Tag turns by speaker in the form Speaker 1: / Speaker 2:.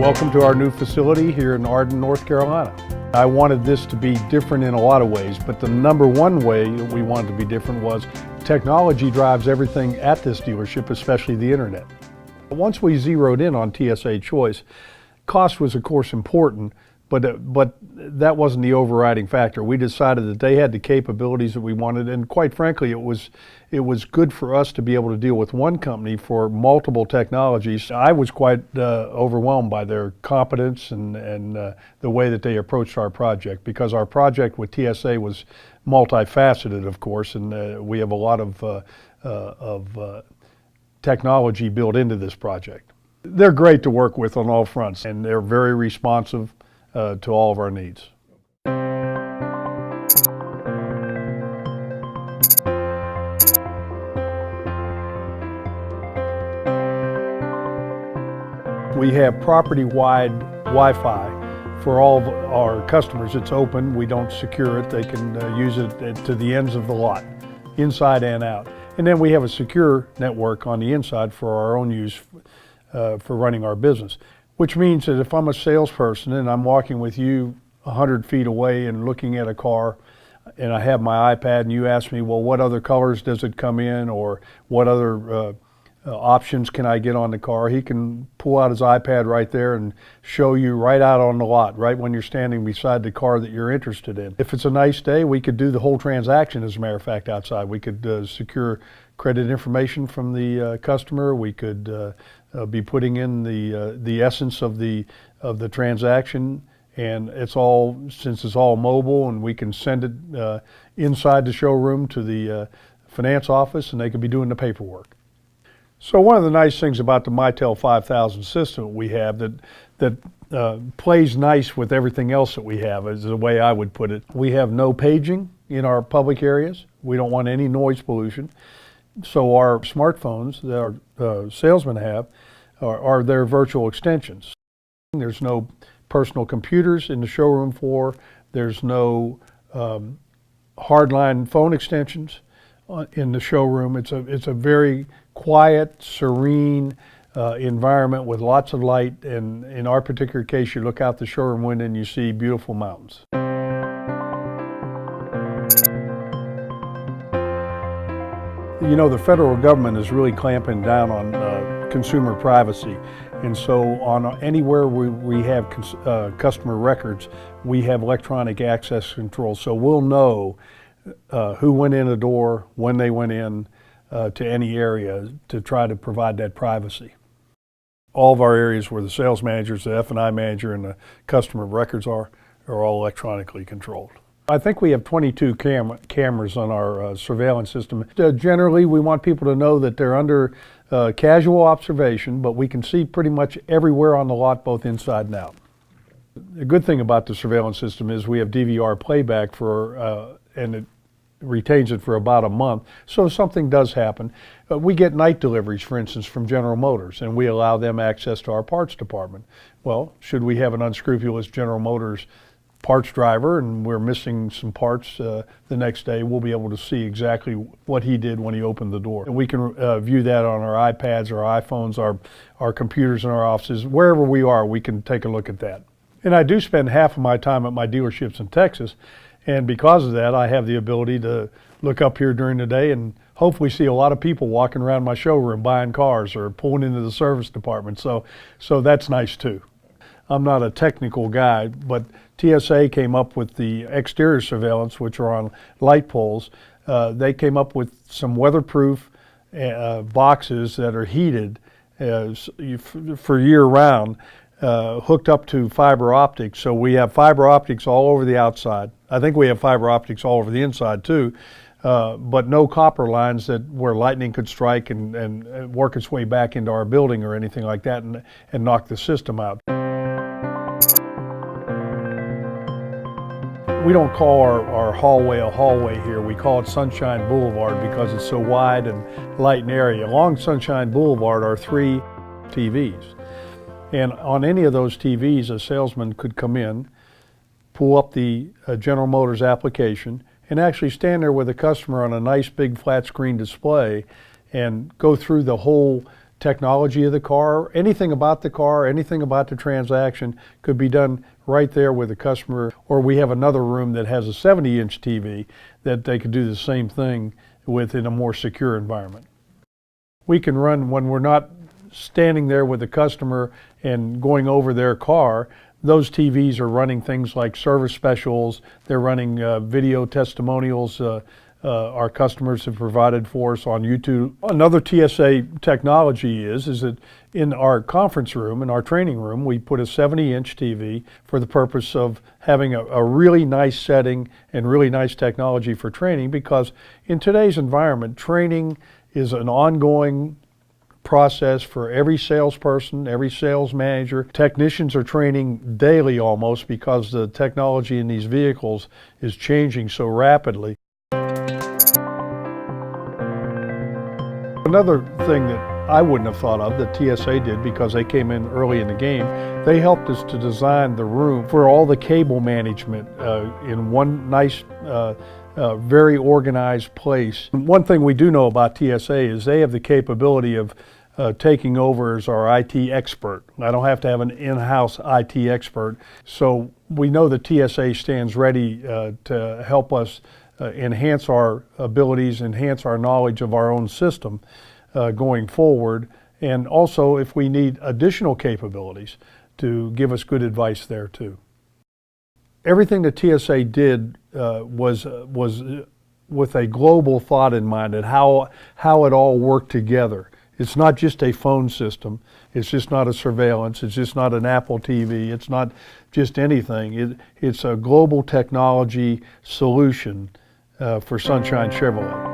Speaker 1: Welcome to our new facility here in Arden, North Carolina. I wanted this to be different in a lot of ways, but the number one way that we wanted to be different was technology drives everything at this dealership, especially the internet. Once we zeroed in on TSA Choice, cost was of course important, but that wasn't the overriding factor. We decided that they had the capabilities that we wanted, and quite frankly, it was good for us to be able to deal with one company for multiple technologies. I was quite overwhelmed by their competence and the way that they approached our project, because our project with TSA was multifaceted, of course, and we have a lot of technology built into this project. They're great to work with on all fronts, and they're very responsive to all of our needs. We have property-wide Wi-Fi for all of our customers. It's open, we don't secure it. They can use it to the ends of the lot, inside and out. And then we have a secure network on the inside for our own use for running our business. Which means that if I'm a salesperson and I'm walking with you 100 feet away and looking at a car, and I have my iPad and you ask me, well, what other colors does it come in, or what other options can I get on the car? He can pull out his iPad right there and show you right out on the lot, right when you're standing beside the car that you're interested in. If it's a nice day, we could do the whole transaction, as a matter of fact, outside. We could secure credit information from the customer. We could be putting in the essence of the transaction, and since it's all mobile, and we can send it inside the showroom to the finance office, and they could be doing the paperwork. So one of the nice things about the Mitel 5000 system we have that plays nice with everything else that we have, is the way I would put it. We have no paging in our public areas. We don't want any noise pollution. So our smartphones that our salesmen have are their virtual extensions. There's no personal computers in the showroom floor. There's no hardline phone extensions in the showroom. It's a very quiet, serene environment with lots of light, and in our particular case, you look out the showroom window and you see beautiful mountains. You know, the federal government is really clamping down on consumer privacy, and so on anywhere we have customer records, we have electronic access control, so we'll know who went in the door, when they went in to any area, to try to provide that privacy. All of our areas where the sales managers, the F&I manager, and the customer records are all electronically controlled. I think we have 22 cameras on our surveillance system. Generally, we want people to know that they're under casual observation, but we can see pretty much everywhere on the lot, both inside and out. The good thing about the surveillance system is we have DVR playback and it retains it for about a month. So if something does happen, we get night deliveries, for instance, from General Motors, and we allow them access to our parts department. Well, should we have an unscrupulous General Motors parts driver and we're missing some parts the next day, we'll be able to see exactly what he did when he opened the door. And we can view that on our iPads, our iPhones, our computers in our offices. Wherever we are, we can take a look at that. And I do spend half of my time at my dealerships in Texas, and because of that, I have the ability to look up here during the day and hopefully see a lot of people walking around my showroom buying cars or pulling into the service department. So that's nice too. I'm not a technical guy, but TSA came up with the exterior surveillance, which are on light poles. They came up with some weatherproof boxes that are heated for year-round, hooked up to fiber optics. So we have fiber optics all over the outside. I think we have fiber optics all over the inside too, but no copper lines where lightning could strike and work its way back into our building or anything like that and knock the system out. We don't call our hallway a hallway here. We call it Sunshine Boulevard because it's so wide and light and airy. Along Sunshine Boulevard are 3 TVs. And on any of those TVs, a salesman could come in, pull up the General Motors application, and actually stand there with a customer on a nice big flat screen display and go through the whole technology of the car, anything about the car, anything about the transaction could be done right there with the customer. Or we have another room that has a 70-inch TV that they could do the same thing with in a more secure environment. We can run, when we're not standing there with the customer and going over their car, those TVs are running things like service specials, they're running video testimonials our customers have provided for us on YouTube. Another TSA technology is that in our conference room, in our training room, we put a 70-inch TV for the purpose of having a really nice setting and really nice technology for training, because in today's environment, training is an ongoing process for every salesperson, every sales manager. Technicians are training daily almost, because the technology in these vehicles is changing so rapidly. Another thing that I wouldn't have thought of that TSA did, because they came in early in the game, they helped us to design the room for all the cable management in one nice, very organized place. One thing we do know about TSA is they have the capability of taking over as our IT expert. I don't have to have an in-house IT expert, so we know that TSA stands ready to help us enhance our abilities, enhance our knowledge of our own system going forward, and also if we need additional capabilities to give us good advice there too. Everything that TSA did was with a global thought in mind, and how it all worked together. It's not just a phone system, it's just not a surveillance, it's just not an Apple TV, it's not just anything. It's a global technology solution for Sunshine Chevrolet.